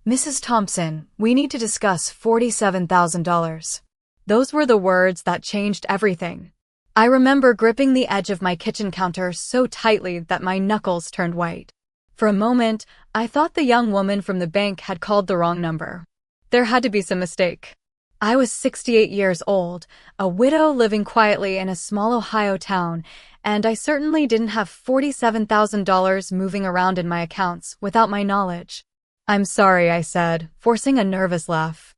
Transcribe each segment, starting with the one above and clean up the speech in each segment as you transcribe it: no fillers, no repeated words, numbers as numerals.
"Mrs. Thompson, we need to discuss $47,000. Those were the words that changed everything. I remember gripping the edge of my kitchen counter so tightly that my knuckles turned white. For a moment, I thought the young woman from the bank had called the wrong number. There had to be some mistake. I was 68 years old, a widow living quietly in a small Ohio town, and I certainly didn't have $47,000 moving around in my accounts without my knowledge. "I'm sorry," I said, forcing a nervous laugh.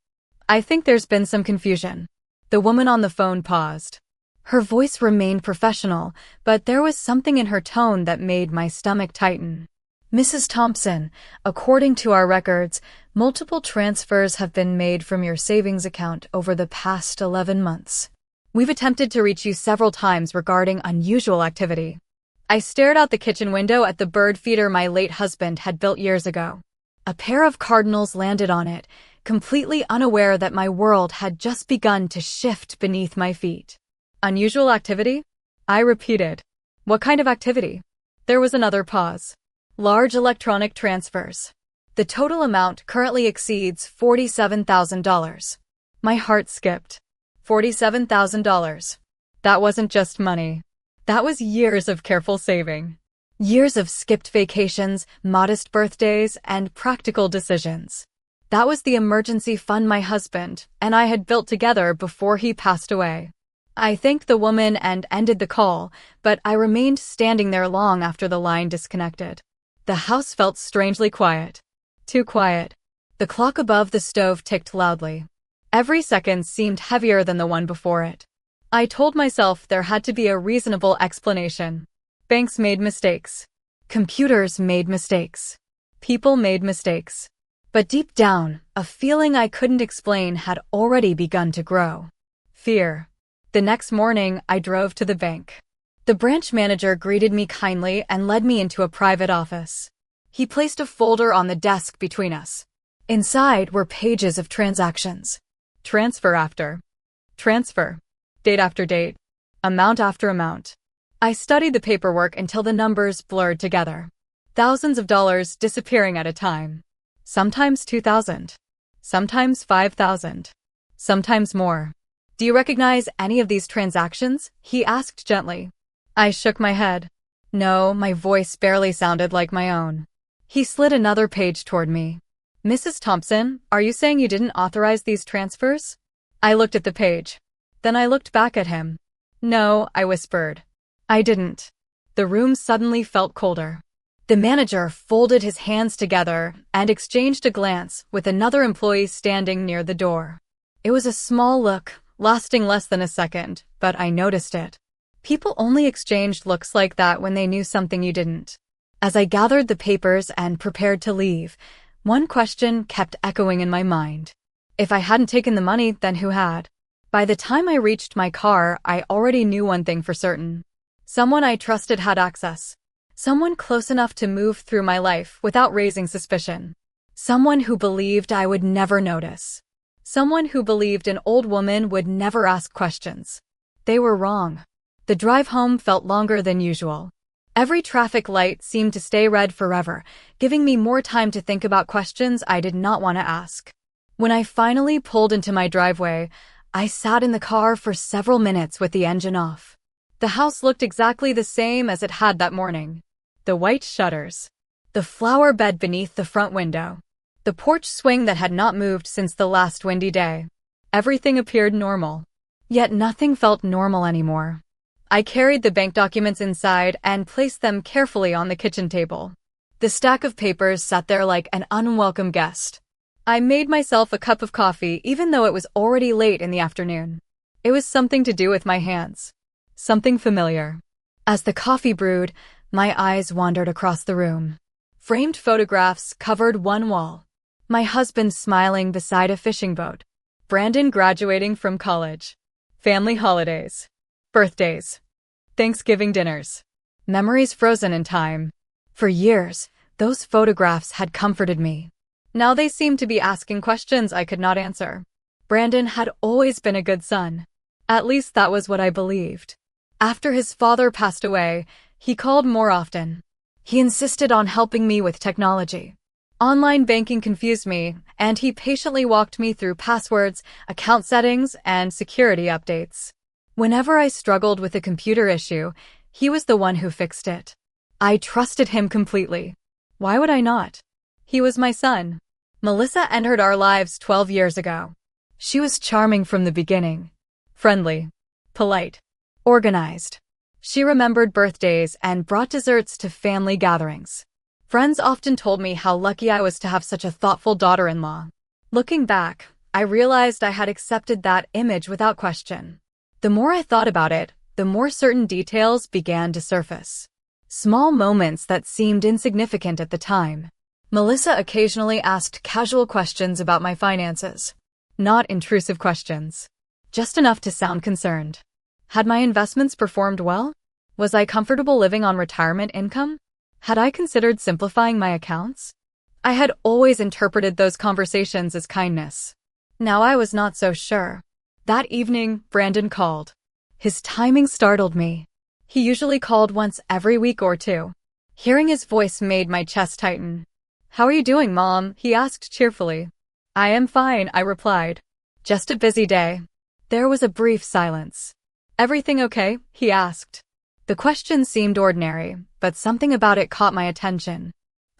"I think there's been some confusion." The woman on the phone paused. Her voice remained professional, but there was something in her tone that made my stomach tighten. "Mrs. Thompson, according to our records, multiple transfers have been made from your savings account over the past 11 months. We've attempted to reach you several times regarding unusual activity." I stared out the kitchen window at the bird feeder my late husband had built years ago. A pair of cardinals landed on it, completely unaware that my world had just begun to shift beneath my feet. "Unusual activity?" I repeated. "What kind of activity?" There was another pause. "Large electronic transfers. The total amount currently exceeds $47,000. My heart skipped. $47,000. That wasn't just money. That was years of careful saving. Years of skipped vacations, modest birthdays, and practical decisions. That was the emergency fund my husband and I had built together before he passed away. I thanked the woman and ended the call, but I remained standing there long after the line disconnected. The house felt strangely quiet. Too quiet. The clock above the stove ticked loudly. Every second seemed heavier than the one before it. I told myself there had to be a reasonable explanation. Banks made mistakes. Computers made mistakes. People made mistakes. But deep down, a feeling I couldn't explain had already begun to grow. Fear. The next morning, I drove to the bank. The branch manager greeted me kindly and led me into a private office. He placed a folder on the desk between us. Inside were pages of transactions. Transfer after transfer. Date after date. Amount after amount. I studied the paperwork until the numbers blurred together. Thousands of dollars disappearing at a time. Sometimes 2,000. Sometimes 5,000. Sometimes more. "Do you recognize any of these transactions?" he asked gently. I shook my head. No, my voice barely sounded like my own. He slid another page toward me. "Mrs. Thompson, are you saying you didn't authorize these transfers?" I looked at the page. Then I looked back at him. "No," I whispered. "I didn't." The room suddenly felt colder. The manager folded his hands together and exchanged a glance with another employee standing near the door. It was a small look, lasting less than a second, but I noticed it. People only exchanged looks like that when they knew something you didn't. As I gathered the papers and prepared to leave, one question kept echoing in my mind. If I hadn't taken the money, then who had? By the time I reached my car, I already knew one thing for certain. Someone I trusted had access. Someone close enough to move through my life without raising suspicion. Someone who believed I would never notice. Someone who believed an old woman would never ask questions. They were wrong. The drive home felt longer than usual. Every traffic light seemed to stay red forever, giving me more time to think about questions I did not want to ask. When I finally pulled into my driveway, I sat in the car for several minutes with the engine off. The house looked exactly the same as it had that morning. The white shutters. The flower bed beneath the front window. The porch swing that had not moved since the last windy day. Everything appeared normal. Yet nothing felt normal anymore. I carried the bank documents inside and placed them carefully on the kitchen table. The stack of papers sat there like an unwelcome guest. I made myself a cup of coffee even though it was already late in the afternoon. It was something to do with my hands. Something familiar. As the coffee brewed, my eyes wandered across the room. Framed photographs covered one wall. My husband smiling beside a fishing boat. Brandon graduating from college. Family holidays. Birthdays. Thanksgiving dinners. Memories frozen in time. For years, those photographs had comforted me. Now they seemed to be asking questions I could not answer. Brandon had always been a good son. At least that was what I believed. After his father passed away, he called more often. He insisted on helping me with technology. Online banking confused me, and he patiently walked me through passwords, account settings, and security updates. Whenever I struggled with a computer issue, he was the one who fixed it. I trusted him completely. Why would I not? He was my son. Melissa entered our lives 12 years ago. She was charming from the beginning. Friendly, polite, organized. She remembered birthdays and brought desserts to family gatherings. Friends often told me how lucky I was to have such a thoughtful daughter-in-law. Looking back, I realized I had accepted that image without question. The more I thought about it, the more certain details began to surface. Small moments that seemed insignificant at the time. Melissa occasionally asked casual questions about my finances. Not intrusive questions. Just enough to sound concerned. Had my investments performed well? Was I comfortable living on retirement income? Had I considered simplifying my accounts? I had always interpreted those conversations as kindness. Now I was not so sure. That evening, Brandon called. His timing startled me. He usually called once every week or two. Hearing his voice made my chest tighten. "How are you doing, Mom?" he asked cheerfully. "I am fine," I replied. "Just a busy day." There was a brief silence. "Everything okay?" he asked. The question seemed ordinary, but something about it caught my attention.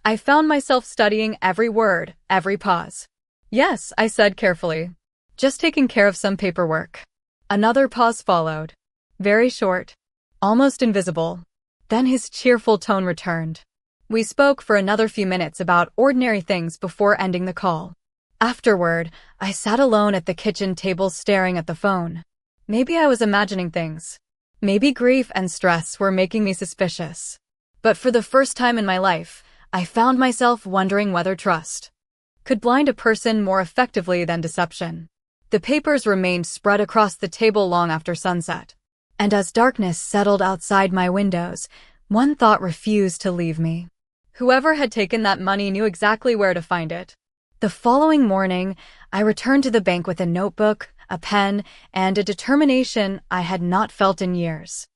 I found myself studying every word, every pause. "Yes," I said carefully. "Just taking care of some paperwork." Another pause followed. Very short. Almost invisible. Then his cheerful tone returned. We spoke for another few minutes about ordinary things before ending the call. Afterward, I sat alone at the kitchen table staring at the phone. Maybe I was imagining things. Maybe grief and stress were making me suspicious. But for the first time in my life, I found myself wondering whether trust could blind a person more effectively than deception. The papers remained spread across the table long after sunset. And as darkness settled outside my windows, one thought refused to leave me. Whoever had taken that money knew exactly where to find it. The following morning, I returned to the bank with a notebook, a pen, and a determination I had not felt in years.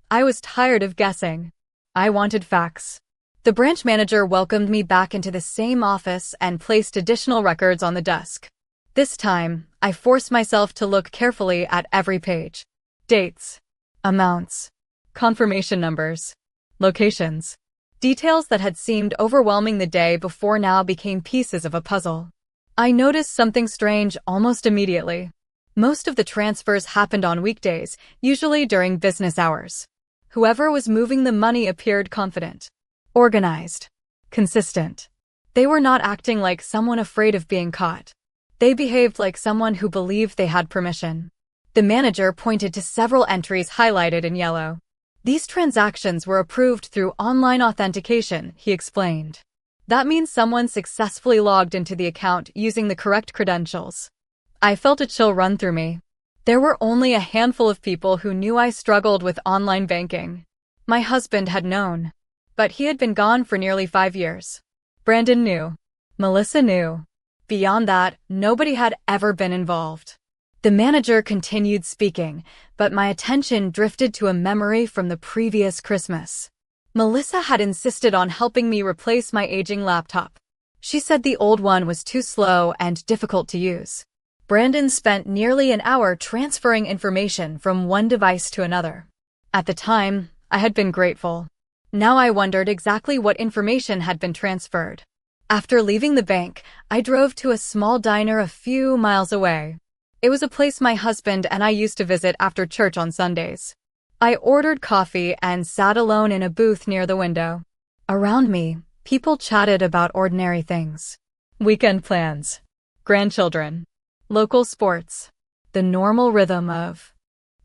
I was tired of guessing. I wanted facts. The branch manager welcomed me back into the same office and placed additional records on the desk. This time, I forced myself to look carefully at every page. Dates, amounts, confirmation numbers, locations. Details that had seemed overwhelming the day before now became pieces of a puzzle. I noticed something strange almost immediately. Most of the transfers happened on weekdays, usually during business hours. Whoever was moving the money appeared confident, organized, consistent. They were not acting like someone afraid of being caught. They behaved like someone who believed they had permission. The manager pointed to several entries highlighted in yellow. These transactions were approved through online authentication, he explained. That means someone successfully logged into the account using the correct credentials. I felt a chill run through me. There were only a handful of people who knew I struggled with online banking. My husband had known, but he had been gone for nearly 5 years. Brandon knew. Melissa knew. Beyond that, nobody had ever been involved. The manager continued speaking, but my attention drifted to a memory from the previous Christmas. Melissa had insisted on helping me replace my aging laptop. She said the old one was too slow and difficult to use. Brandon spent nearly an hour transferring information from one device to another. At the time, I had been grateful. Now I wondered exactly what information had been transferred. After leaving the bank, I drove to a small diner a few miles away. It was a place my husband and I used to visit after church on Sundays. I ordered coffee and sat alone in a booth near the window. Around me, people chatted about ordinary things. Weekend plans, grandchildren, local sports, the normal rhythm of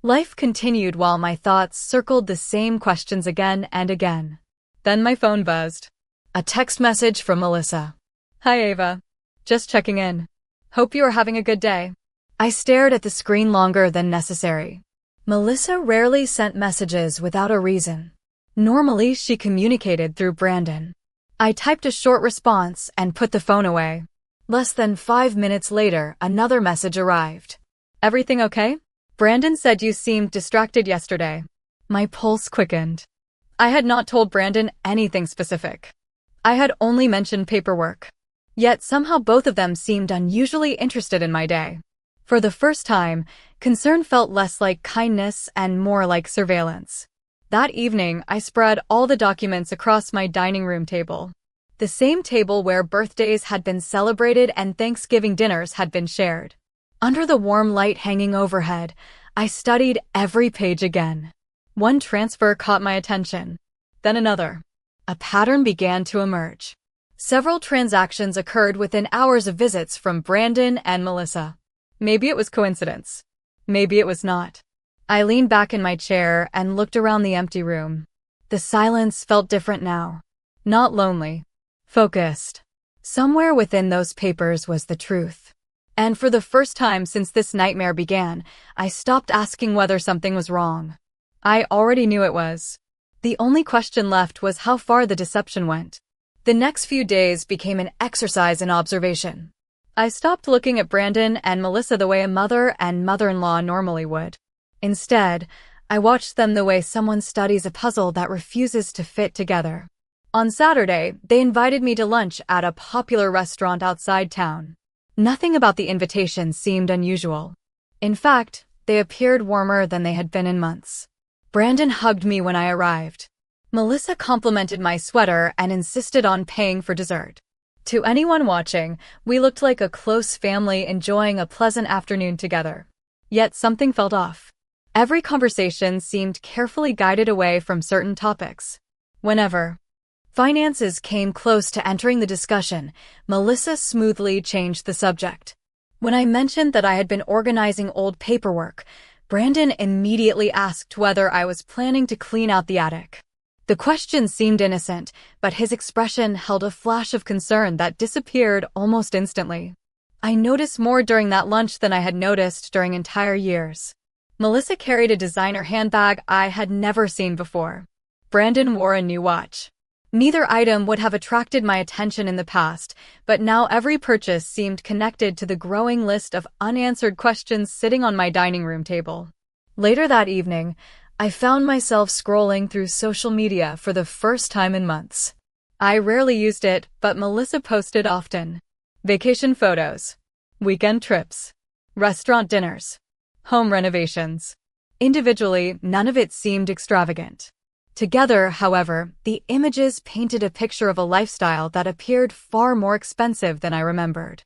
life continued while my thoughts circled the same questions again and again. Then my phone buzzed. A text message from Melissa. "Hi Ava. Just checking in. Hope you are having a good day." I stared at the screen longer than necessary. Melissa rarely sent messages without a reason. Normally, she communicated through Brandon. I typed a short response and put the phone away. Less than 5 minutes later, another message arrived. "Everything okay? Brandon said you seemed distracted yesterday." My pulse quickened. I had not told Brandon anything specific. I had only mentioned paperwork. Yet somehow both of them seemed unusually interested in my day. For the first time, concern felt less like kindness and more like surveillance. That evening, I spread all the documents across my dining room table. The same table where birthdays had been celebrated and Thanksgiving dinners had been shared. Under the warm light hanging overhead, I studied every page again. One transfer caught my attention, then another. A pattern began to emerge. Several transactions occurred within hours of visits from Brandon and Melissa. Maybe it was coincidence. Maybe it was not. I leaned back in my chair and looked around the empty room. The silence felt different now. Not lonely. Focused. Somewhere within those papers was the truth. And for the first time since this nightmare began, I stopped asking whether something was wrong. I already knew it was. The only question left was how far the deception went. The next few days became an exercise in observation. I stopped looking at Brandon and Melissa the way a mother and mother-in-law normally would. Instead, I watched them the way someone studies a puzzle that refuses to fit together. On Saturday, they invited me to lunch at a popular restaurant outside town. Nothing about the invitation seemed unusual. In fact, they appeared warmer than they had been in months. Brandon hugged me when I arrived. Melissa complimented my sweater and insisted on paying for dessert. To anyone watching, we looked like a close family enjoying a pleasant afternoon together. Yet something felt off. Every conversation seemed carefully guided away from certain topics. Whenever finances came close to entering the discussion, Melissa smoothly changed the subject. When I mentioned that I had been organizing old paperwork, Brandon immediately asked whether I was planning to clean out the attic. The question seemed innocent, but his expression held a flash of concern that disappeared almost instantly. I noticed more during that lunch than I had noticed during entire years. Melissa carried a designer handbag I had never seen before. Brandon wore a new watch. Neither item would have attracted my attention in the past, but now every purchase seemed connected to the growing list of unanswered questions sitting on my dining room table. Later that evening, I found myself scrolling through social media for the first time in months. I rarely used it, but Melissa posted often. Vacation photos, weekend trips, restaurant dinners, home renovations. Individually, none of it seemed extravagant. Together, however, the images painted a picture of a lifestyle that appeared far more expensive than I remembered.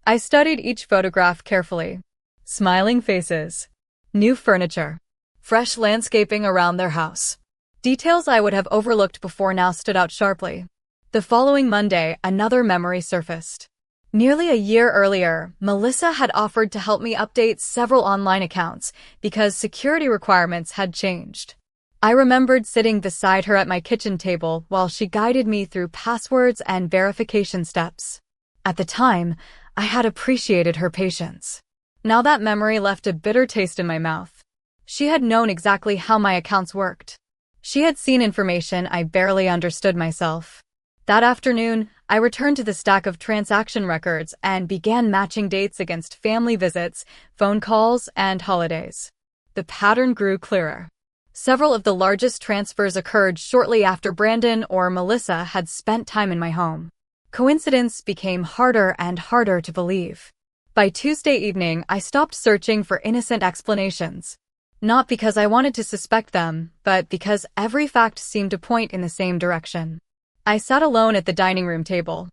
I studied each photograph carefully. Smiling faces, new furniture, fresh landscaping around their house. Details I would have overlooked before now stood out sharply. The following Monday, another memory surfaced. Nearly a year earlier, Melissa had offered to help me update several online accounts because security requirements had changed. I remembered sitting beside her at my kitchen table while she guided me through passwords and verification steps. At the time, I had appreciated her patience. Now that memory left a bitter taste in my mouth. She had known exactly how my accounts worked. She had seen information I barely understood myself. That afternoon, I returned to the stack of transaction records and began matching dates against family visits, phone calls, and holidays. The pattern grew clearer. Several of the largest transfers occurred shortly after Brandon or Melissa had spent time in my home. Coincidence became harder and harder to believe. By Tuesday evening, I stopped searching for innocent explanations. Not because I wanted to suspect them, but because every fact seemed to point in the same direction. I sat alone at the dining room table.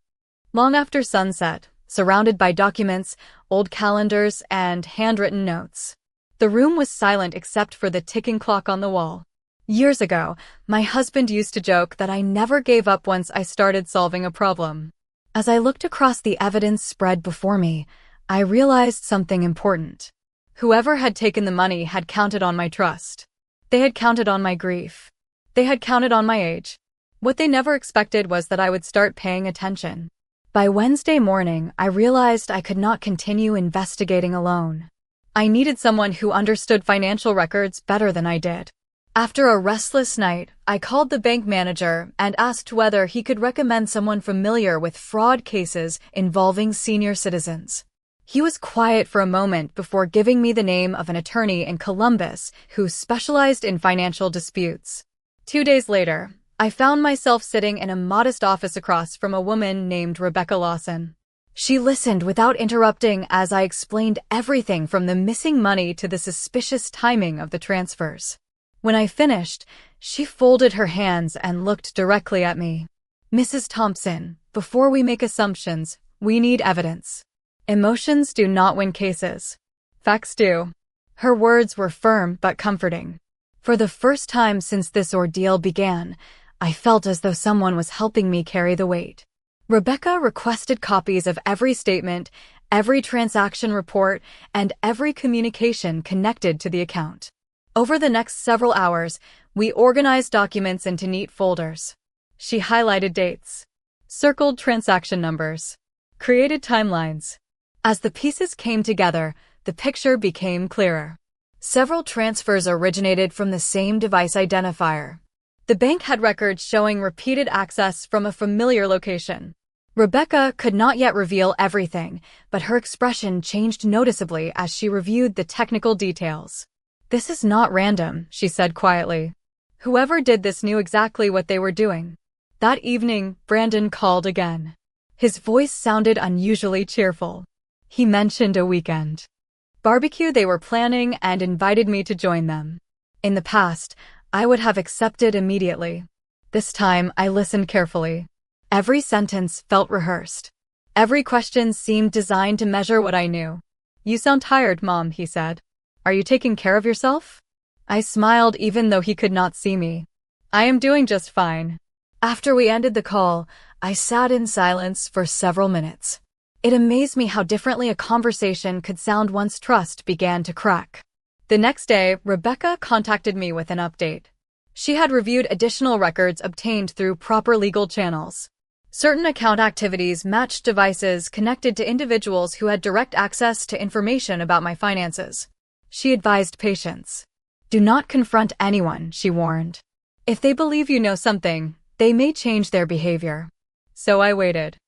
Long after sunset, surrounded by documents, old calendars, and handwritten notes. The room was silent except for the ticking clock on the wall. Years ago, my husband used to joke that I never gave up once I started solving a problem. As I looked across the evidence spread before me, I realized something important. Whoever had taken the money had counted on my trust. They had counted on my grief. They had counted on my age. What they never expected was that I would start paying attention. By Wednesday morning, I realized I could not continue investigating alone. I needed someone who understood financial records better than I did. After a restless night, I called the bank manager and asked whether he could recommend someone familiar with fraud cases involving senior citizens. He was quiet for a moment before giving me the name of an attorney in Columbus who specialized in financial disputes. 2 days later, I found myself sitting in a modest office across from a woman named Rebecca Lawson. She listened without interrupting as I explained everything from the missing money to the suspicious timing of the transfers. When I finished, she folded her hands and looked directly at me. "Mrs. Thompson, before we make assumptions, we need evidence. Emotions do not win cases. Facts do." Her words were firm but comforting. For the first time since this ordeal began, I felt as though someone was helping me carry the weight. Rebecca requested copies of every statement, every transaction report, and every communication connected to the account. Over the next several hours, we organized documents into neat folders. She highlighted dates, circled transaction numbers, created timelines. As the pieces came together, the picture became clearer. Several transfers originated from the same device identifier. The bank had records showing repeated access from a familiar location. Rebecca could not yet reveal everything, but her expression changed noticeably as she reviewed the technical details. "This is not random," she said quietly. "Whoever did this knew exactly what they were doing." That evening, Brandon called again. His voice sounded unusually cheerful. He mentioned a weekend barbecue they were planning and invited me to join them. In the past, I would have accepted immediately. This time, I listened carefully. Every sentence felt rehearsed. Every question seemed designed to measure what I knew. "You sound tired, Mom," he said. "Are you taking care of yourself?" I smiled even though he could not see me. "I am doing just fine." After we ended the call, I sat in silence for several minutes. It amazed me how differently a conversation could sound once trust began to crack. The next day, Rebecca contacted me with an update. She had reviewed additional records obtained through proper legal channels. Certain account activities matched devices connected to individuals who had direct access to information about my finances. She advised patience. "Do not confront anyone," she warned. "If they believe you know something, they may change their behavior." So I waited.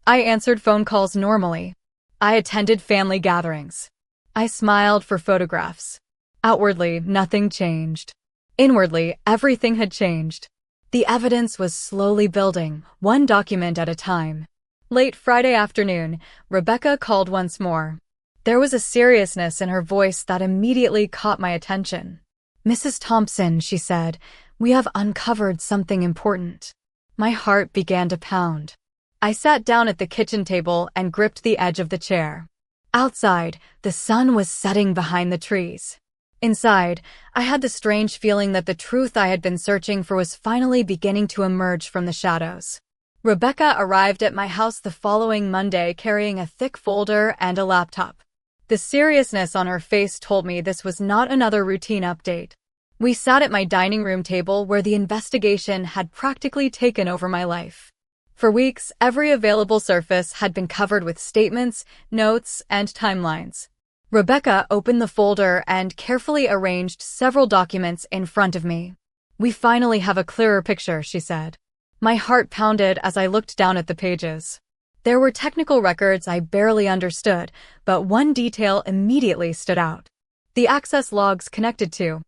I answered phone calls normally. I attended family gatherings. I smiled for photographs. Outwardly, nothing changed. Inwardly, everything had changed. The evidence was slowly building, one document at a time. Late Friday afternoon, Rebecca called once more. There was a seriousness in her voice that immediately caught my attention. "Mrs. Thompson," she said, "we have uncovered something important." My heart began to pound. I sat down at the kitchen table and gripped the edge of the chair. Outside, the sun was setting behind the trees. Inside, I had the strange feeling that the truth I had been searching for was finally beginning to emerge from the shadows. Rebecca arrived at my house the following Monday carrying a thick folder and a laptop. The seriousness on her face told me this was not another routine update. We sat at my dining room table where the investigation had practically taken over my life. For weeks, every available surface had been covered with statements, notes, and timelines. Rebecca opened the folder and carefully arranged several documents in front of me. "We finally have a clearer picture," she said. My heart pounded as I looked down at the pages. There were technical records I barely understood, but one detail immediately stood out. The access logs connected to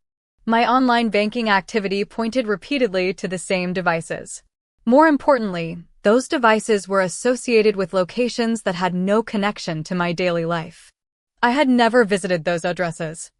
my online banking activity pointed repeatedly to the same devices. More importantly, those devices were associated with locations that had no connection to my daily life. I had never visited those addresses.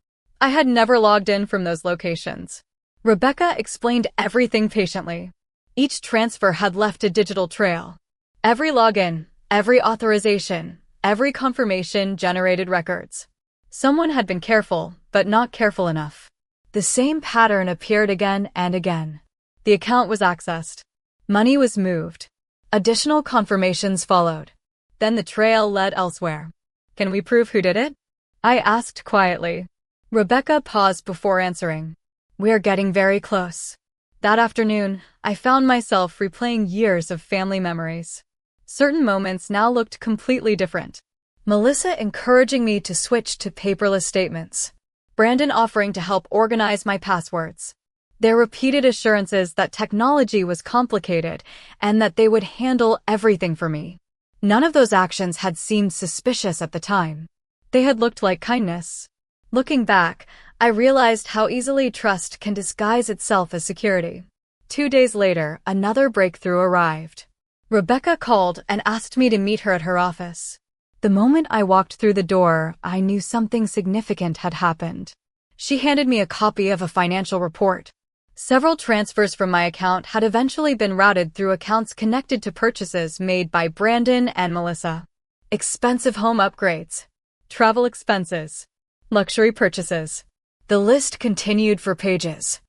I had never logged in from those locations. Rebecca explained everything patiently. Each transfer had left a digital trail. Every login, every authorization, every confirmation generated records. Someone had been careful, but not careful enough. The same pattern appeared again and again. The account was accessed. Money was moved. Additional confirmations followed. Then the trail led elsewhere. "Can we prove who did it?" I asked quietly. Rebecca paused before answering. "We are getting very close." That afternoon, I found myself replaying years of family memories. Certain moments now looked completely different. Melissa encouraging me to switch to paperless statements. Brandon offering to help organize my passwords. Their repeated assurances that technology was complicated and that they would handle everything for me. None of those actions had seemed suspicious at the time. They had looked like kindness. Looking back, I realized how easily trust can disguise itself as security. 2 days later, another breakthrough arrived. Rebecca called and asked me to meet her at her office. The moment I walked through the door, I knew something significant had happened. She handed me a copy of a financial report. Several transfers from my account had eventually been routed through accounts connected to purchases made by Brandon and Melissa. Expensive home upgrades, travel expenses, luxury purchases. The list continued for pages.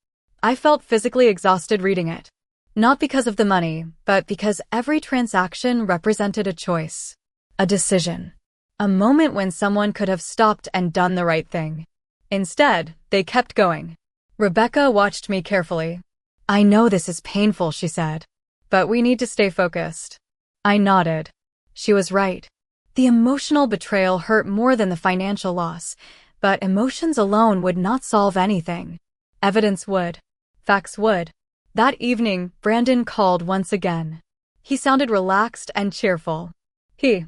I felt physically exhausted reading it. Not because of the money, but because every transaction represented a choice, a decision, a moment when someone could have stopped and done the right thing. Instead, they kept going. Rebecca watched me carefully. "I know this is painful," she said, "but we need to stay focused." I nodded. She was right. The emotional betrayal hurt more than the financial loss, but emotions alone would not solve anything. Evidence would. Facts would. That evening, Brandon called once again. He sounded relaxed and cheerful. He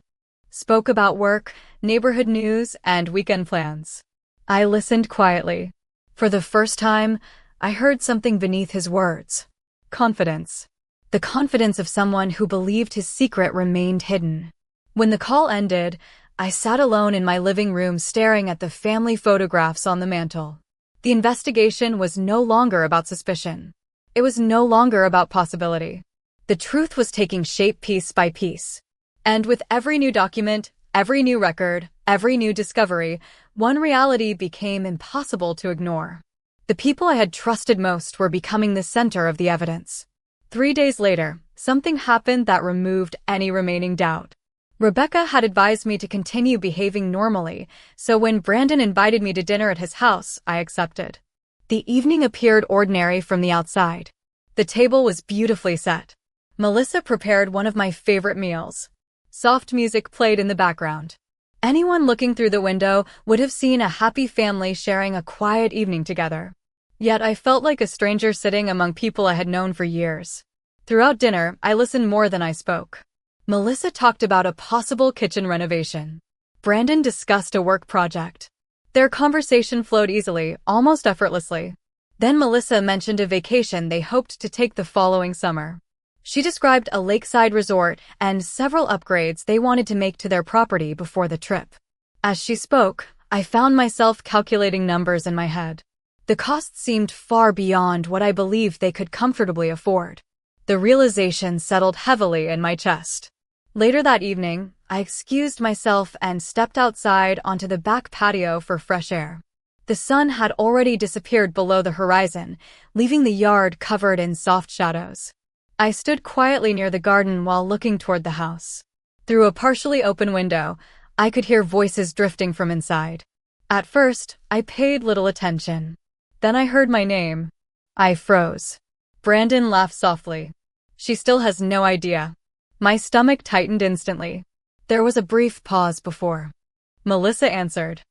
spoke about work, neighborhood news, and weekend plans. I listened quietly. For the first time, I heard something beneath his words. Confidence. The confidence of someone who believed his secret remained hidden. When the call ended, I sat alone in my living room staring at the family photographs on the mantel. The investigation was no longer about suspicion. It was no longer about possibility. The truth was taking shape piece by piece. And with every new document, every new record, every new discovery, one reality became impossible to ignore. The people I had trusted most were becoming the center of the evidence. 3 days later, something happened that removed any remaining doubt. Rebecca had advised me to continue behaving normally, so when Brandon invited me to dinner at his house, I accepted. The evening appeared ordinary from the outside. The table was beautifully set. Melissa prepared one of my favorite meals. Soft music played in the background. Anyone looking through the window would have seen a happy family sharing a quiet evening together. Yet I felt like a stranger sitting among people I had known for years. Throughout dinner, I listened more than I spoke. Melissa talked about a possible kitchen renovation. Brandon discussed a work project. Their conversation flowed easily, almost effortlessly. Then Melissa mentioned a vacation they hoped to take the following summer. She described a lakeside resort and several upgrades they wanted to make to their property before the trip. As she spoke, I found myself calculating numbers in my head. The costs seemed far beyond what I believed they could comfortably afford. The realization settled heavily in my chest. Later that evening, I excused myself and stepped outside onto the back patio for fresh air. The sun had already disappeared below the horizon, leaving the yard covered in soft shadows. I stood quietly near the garden while looking toward the house. Through a partially open window, I could hear voices drifting from inside. At first, I paid little attention. Then I heard my name. I froze. Brandon laughed softly. "She still has no idea." My stomach tightened instantly. There was a brief pause before Melissa answered.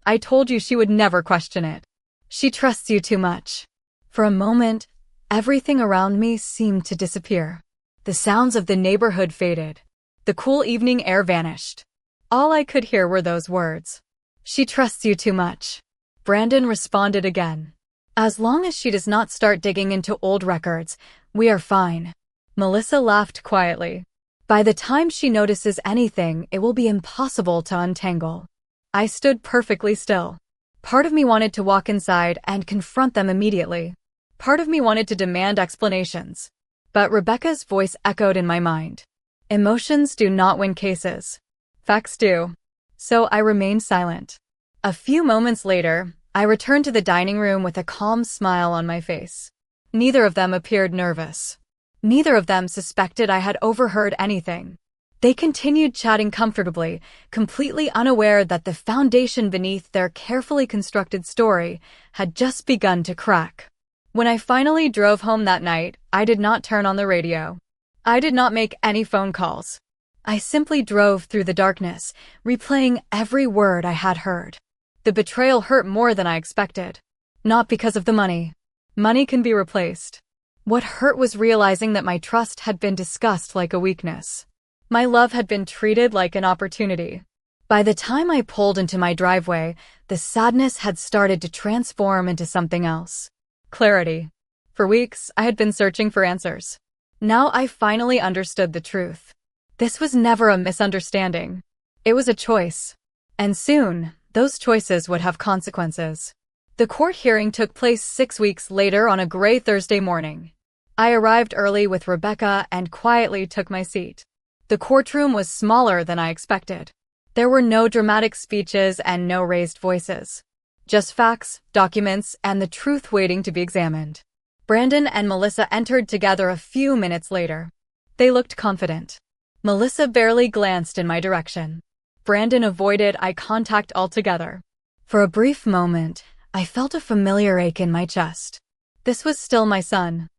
"I told you she would never question it. She trusts you too much." For a moment, everything around me seemed to disappear. The sounds of the neighborhood faded. The cool evening air vanished. All I could hear were those words. "She trusts you too much." Brandon responded again. "As long as she does not start digging into old records, we are fine." Melissa laughed quietly. "By the time she notices anything, it will be impossible to untangle." I stood perfectly still. Part of me wanted to walk inside and confront them immediately. Part of me wanted to demand explanations. But Rebecca's voice echoed in my mind. Emotions do not win cases. Facts do. So I remained silent. A few moments later, I returned to the dining room with a calm smile on my face. Neither of them appeared nervous. Neither of them suspected I had overheard anything. They continued chatting comfortably, completely unaware that the foundation beneath their carefully constructed story had just begun to crack. When I finally drove home that night, I did not turn on the radio. I did not make any phone calls. I simply drove through the darkness, replaying every word I had heard. The betrayal hurt more than I expected. Not because of the money. Money can be replaced. What hurt was realizing that my trust had been discussed like a weakness. My love had been treated like an opportunity. By the time I pulled into my driveway, the sadness had started to transform into something else. Clarity. For weeks, I had been searching for answers. Now I finally understood the truth. This was never a misunderstanding. It was a choice. And soon, those choices would have consequences. The court hearing took place 6 weeks later on a gray Thursday morning. I arrived early with Rebecca and quietly took my seat. The courtroom was smaller than I expected. There were no dramatic speeches and no raised voices. Just facts, documents, and the truth waiting to be examined. Brandon and Melissa entered together a few minutes later. They looked confident. Melissa barely glanced in my direction. Brandon avoided eye contact altogether. For a brief moment, I felt a familiar ache in my chest. This was still my son,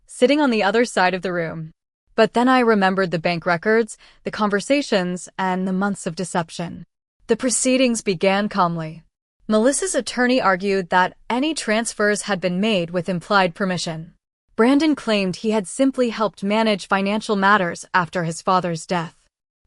sitting on the other side of the room. But then I remembered the bank records, the conversations, and the months of deception. The proceedings began calmly. Melissa's attorney argued that any transfers had been made with implied permission. Brandon claimed he had simply helped manage financial matters after his father's death.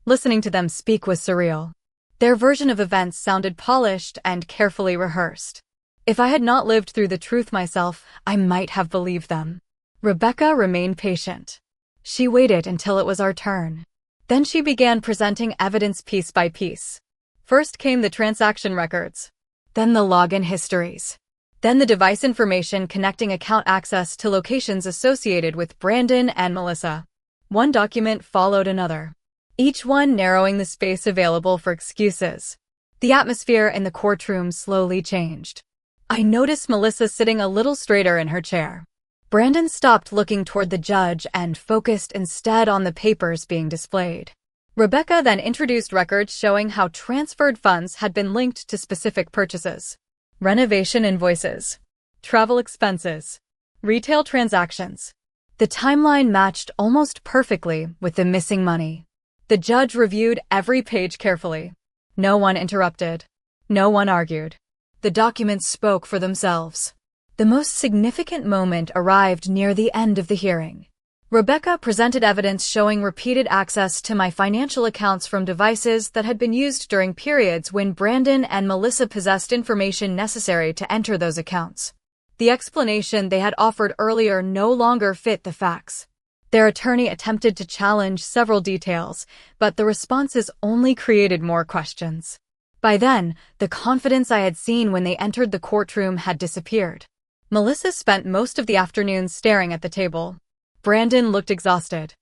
Listening to them speak was surreal. Their version of events sounded polished and carefully rehearsed. If I had not lived through the truth myself, I might have believed them. Rebecca remained patient. She waited until it was our turn. Then she began presenting evidence piece by piece. First came the transaction records, then the login histories, then the device information connecting account access to locations associated with Brandon and Melissa. One document followed another, each one narrowing the space available for excuses. The atmosphere in the courtroom slowly changed. I noticed Melissa sitting a little straighter in her chair. Brandon stopped looking toward the judge and focused instead on the papers being displayed. Rebecca then introduced records showing how transferred funds had been linked to specific purchases. Renovation invoices, travel expenses, retail transactions. The timeline matched almost perfectly with the missing money. The judge reviewed every page carefully. No one interrupted. No one argued. The documents spoke for themselves. The most significant moment arrived near the end of the hearing. Rebecca presented evidence showing repeated access to my financial accounts from devices that had been used during periods when Brandon and Melissa possessed information necessary to enter those accounts. The explanation they had offered earlier no longer fit the facts. Their attorney attempted to challenge several details, but the responses only created more questions. By then, the confidence I had seen when they entered the courtroom had disappeared. Melissa spent most of the afternoon staring at the table. Brandon looked exhausted.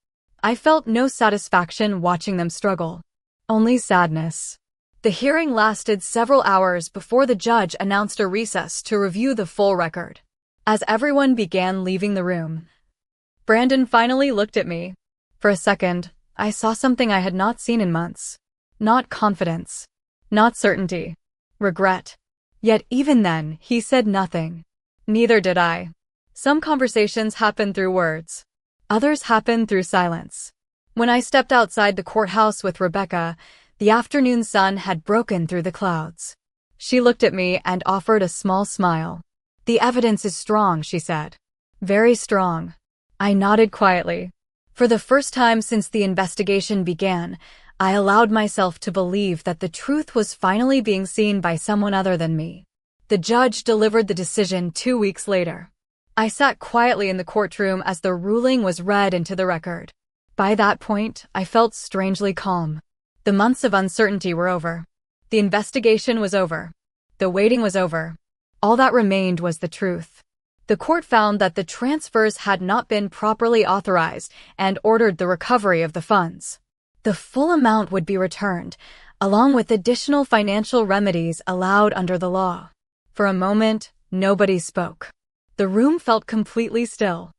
I felt no satisfaction watching them struggle. Only sadness. The hearing lasted several hours before the judge announced a recess to review the full record. As everyone began leaving the room, Brandon finally looked at me. For a second, I saw something I had not seen in months. Not confidence. Not certainty. Regret. Yet even then, he said nothing. Neither did I. Some conversations happen through words. Others happen through silence. When I stepped outside the courthouse with Rebecca, the afternoon sun had broken through the clouds. She looked at me and offered a small smile. "The evidence is strong," she said. "Very strong." I nodded quietly. For the first time since the investigation began, I allowed myself to believe that the truth was finally being seen by someone other than me. The judge delivered the decision 2 weeks later. I sat quietly in the courtroom as the ruling was read into the record. By that point, I felt strangely calm. The months of uncertainty were over. The investigation was over. The waiting was over. All that remained was the truth. The court found that the transfers had not been properly authorized and ordered the recovery of the funds. The full amount would be returned, along with additional financial remedies allowed under the law. For a moment, nobody spoke. The room felt completely still.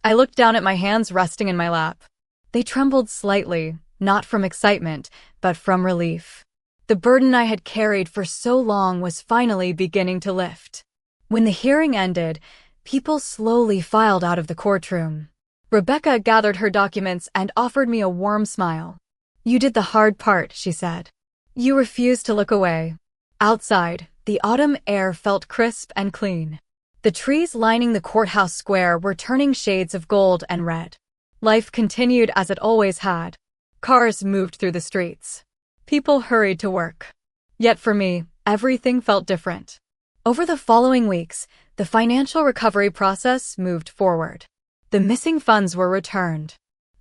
I looked down at my hands resting in my lap. They trembled slightly, not from excitement, but from relief. The burden I had carried for so long was finally beginning to lift. When the hearing ended, people slowly filed out of the courtroom. Rebecca gathered her documents and offered me a warm smile. "You did the hard part," she said. "You refused to look away." Outside, the autumn air felt crisp and clean. The trees lining the courthouse square were turning shades of gold and red. Life continued as it always had. Cars moved through the streets. People hurried to work. Yet for me, everything felt different. Over the following weeks, the financial recovery process moved forward. The missing funds were returned.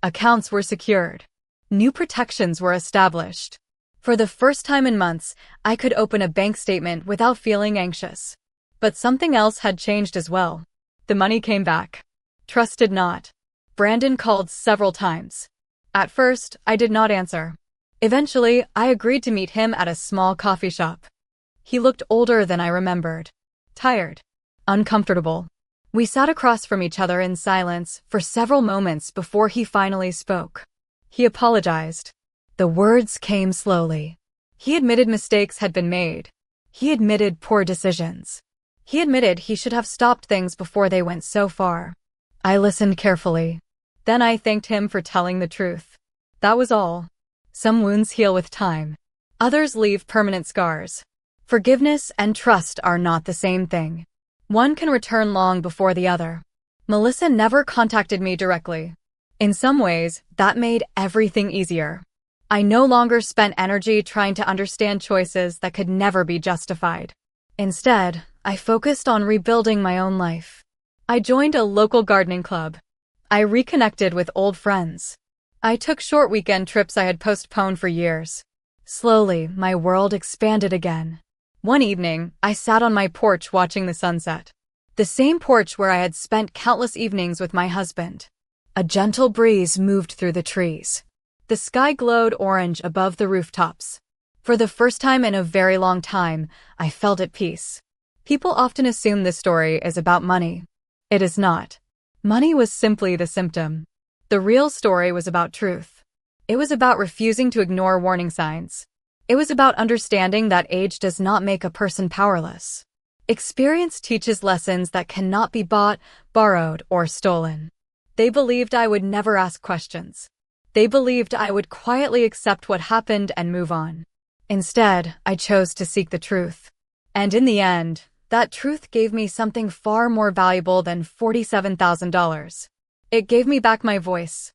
Accounts were secured. New protections were established. For the first time in months, I could open a bank statement without feeling anxious. But something else had changed as well. The money came back. Trust did not. Brandon called several times. At first, I did not answer. Eventually, I agreed to meet him at a small coffee shop. He looked older than I remembered. Tired. Uncomfortable. We sat across from each other in silence for several moments before he finally spoke. He apologized. The words came slowly. He admitted mistakes had been made. He admitted poor decisions. He admitted he should have stopped things before they went so far. I listened carefully. Then I thanked him for telling the truth. That was all. Some wounds heal with time. Others leave permanent scars. Forgiveness and trust are not the same thing. One can return long before the other. Melissa never contacted me directly. In some ways, that made everything easier. I no longer spent energy trying to understand choices that could never be justified. Instead, I focused on rebuilding my own life. I joined a local gardening club. I reconnected with old friends. I took short weekend trips I had postponed for years. Slowly, my world expanded again. One evening, I sat on my porch watching the sunset. The same porch where I had spent countless evenings with my husband. A gentle breeze moved through the trees. The sky glowed orange above the rooftops. For the first time in a very long time, I felt at peace. People often assume this story is about money. It is not. Money was simply the symptom. The real story was about truth. It was about refusing to ignore warning signs. It was about understanding that age does not make a person powerless. Experience teaches lessons that cannot be bought, borrowed, or stolen. They believed I would never ask questions. They believed I would quietly accept what happened and move on. Instead, I chose to seek the truth. And in the end, that truth gave me something far more valuable than $47,000. It gave me back my voice.